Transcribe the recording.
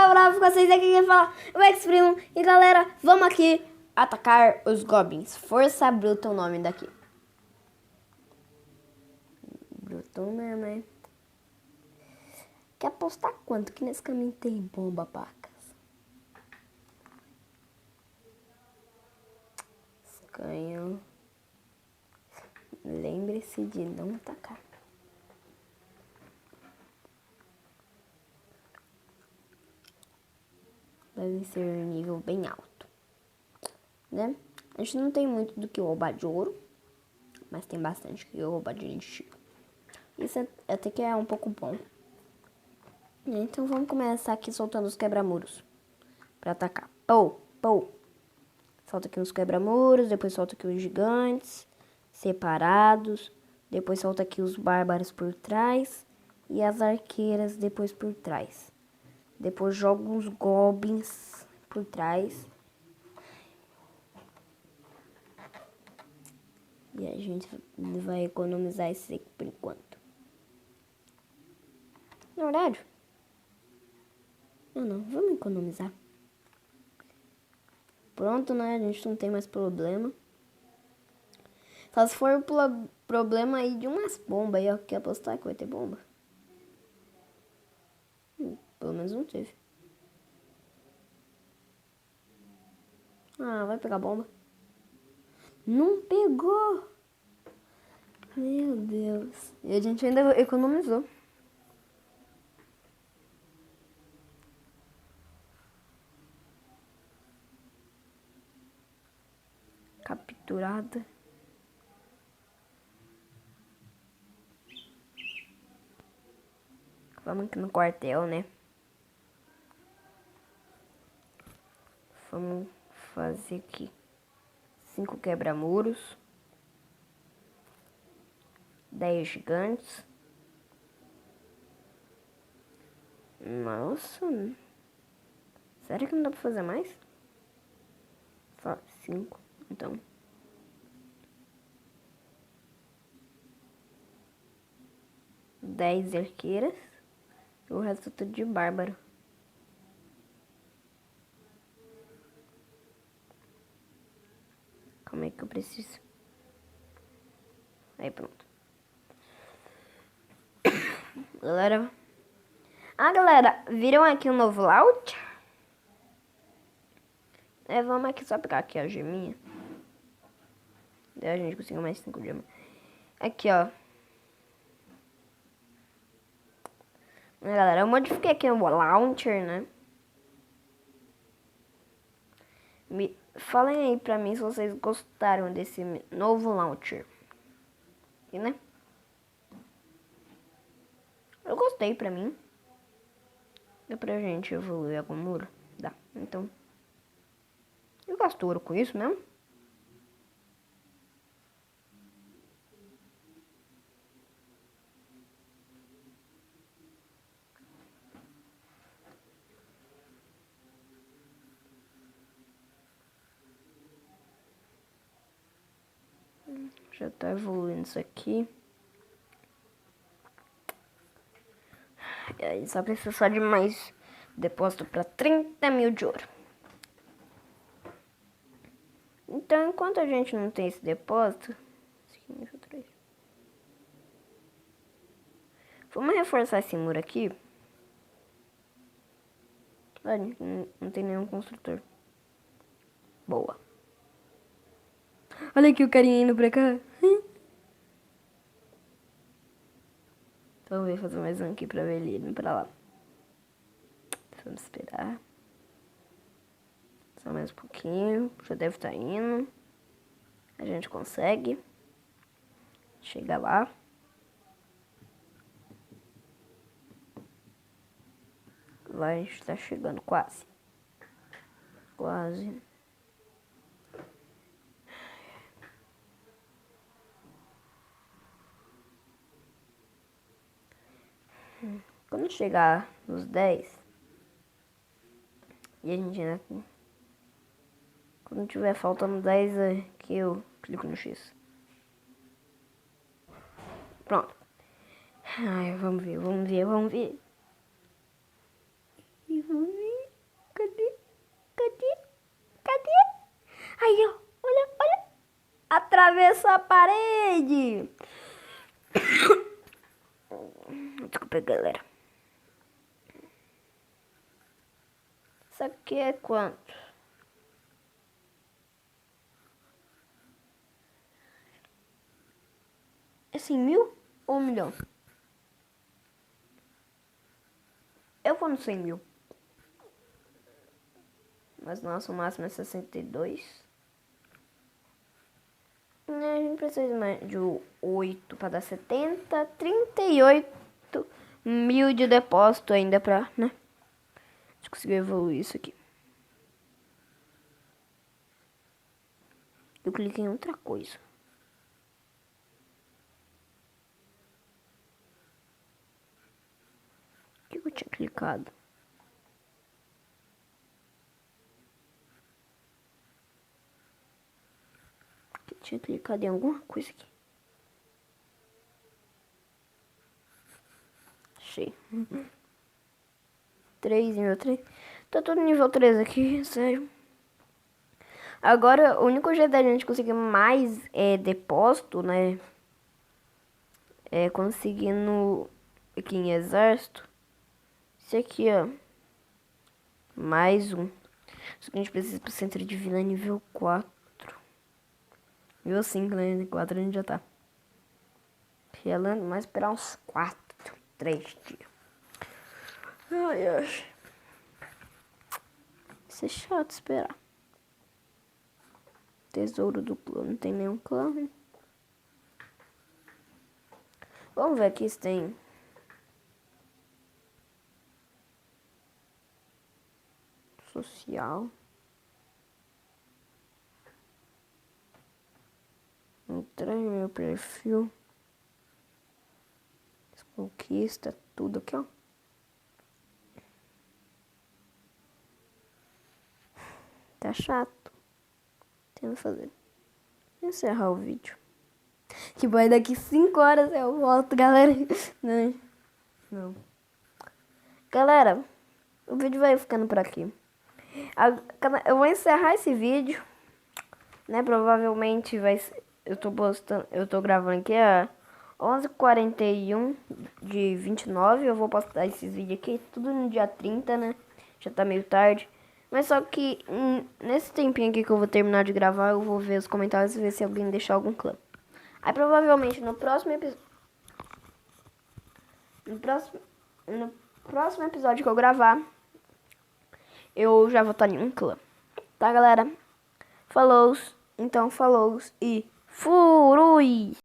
bravo com vocês, aqui quem fala o X-Primo. E galera, vamos aqui atacar os Goblins. Força Bruta é o nome daqui. Brutão mesmo, hein? Quer apostar quanto que nesse caminho tem bomba, pacas? Canhão. Lembre-se de não atacar. Deve ser um nível bem alto, né? A gente não tem muito do que roubar de ouro, mas tem bastante que roubar de elixir. Isso até que é um pouco bom. Então vamos começar aqui soltando os quebra-muros pra atacar. Pou, pou. Solta aqui uns quebra-muros, depois solta aqui os gigantes separados, depois solta aqui os bárbaros por trás e as arqueiras depois por trás. Depois joga uns goblins por trás. E a gente vai economizar esse aqui por enquanto. Na verdade, não, vamos economizar. Pronto, né? A gente não tem mais problema. Só se for problema aí de umas bombas aí, ó. Quer apostar que vai ter bomba? Pelo menos não teve. Ah, vai pegar bomba. Não pegou! Meu Deus. E a gente ainda economizou. Capturada. Vamos aqui no quartel, né? Vamos fazer aqui 5 quebra-muros, 10 gigantes. Nossa, sério que não dá pra fazer mais? Só 5, então. Dez arqueiras e o resto tudo de bárbaro. Como é que eu preciso? Aí pronto. Galera. Galera, viram aqui o novo layout? Vamos aqui só pegar aqui a geminha. Daí a gente conseguiu mais 5 gemas. Aqui, ó. Galera, eu modifiquei aqui o launcher, né? Falem aí pra mim se vocês gostaram desse novo launcher. E, né? Eu gostei pra mim. Dá pra gente evoluir algum muro? Dá. Então, eu gasto ouro com isso mesmo? Já tá evoluindo isso aqui. E aí só precisa só de mais depósito para 30 mil de ouro. Então, enquanto a gente não tem esse depósito... Vamos reforçar esse muro aqui. Olha, não tem nenhum construtor. Boa. Olha aqui o carinha indo pra cá. Vamos ver, fazer mais um aqui pra ver ele indo pra lá. Vamos esperar. Só mais um pouquinho. Já deve estar indo. A gente consegue. Chega lá. Lá a gente tá chegando quase. Quase. Quando chegar nos 10, e a gente ainda... Quando tiver faltando 10 aqui, eu clico no X. Pronto. Ai, vamos ver. E vamos ver. atravessar a parede. Desculpa, galera. Isso aqui é quanto? É 100.000 ou 1 milhão? Eu vou no 100.000. Mas nosso máximo é 62. A gente precisa mais de 8 para dar 70. 38.000 de depósito ainda pra, né? A gente conseguiu evoluir isso aqui. Eu cliquei em outra coisa. O que eu tinha clicado? Eu tinha clicado em alguma coisa aqui. Achei. 3 nível 3. Tá todo nível 3 aqui, sério. Agora, o único jeito da gente conseguir mais depósito, né? É conseguindo aqui em exército. Esse aqui, ó. Mais um. Só que a gente precisa pro centro de vila nível 4. Nível 5, né? 4 a gente já tá. Relando, mais esperar uns 3 dias. Ai, ai. Isso é chato esperar. Tesouro do clã. Não tem nenhum clã. Vamos ver aqui se tem. Social. Entrar em meu perfil. Conquista, tudo aqui, ó. Tá chato. Tem que fazer. Vou encerrar o vídeo. Que vai daqui 5 horas eu volto, galera. Não. Galera, o vídeo vai ficando por aqui. Eu vou encerrar esse vídeo, né? Provavelmente vai ser, eu tô gravando aqui a 11h41 de 29. Eu vou postar esses vídeos aqui tudo no dia 30, né? Já tá meio tarde. Mas só que nesse tempinho aqui que eu vou terminar de gravar, eu vou ver os comentários e ver se alguém deixar algum clã. Aí provavelmente no próximo episódio que eu gravar, eu já vou estar em um clã. Tá, galera? Falou. Então, falou e furui!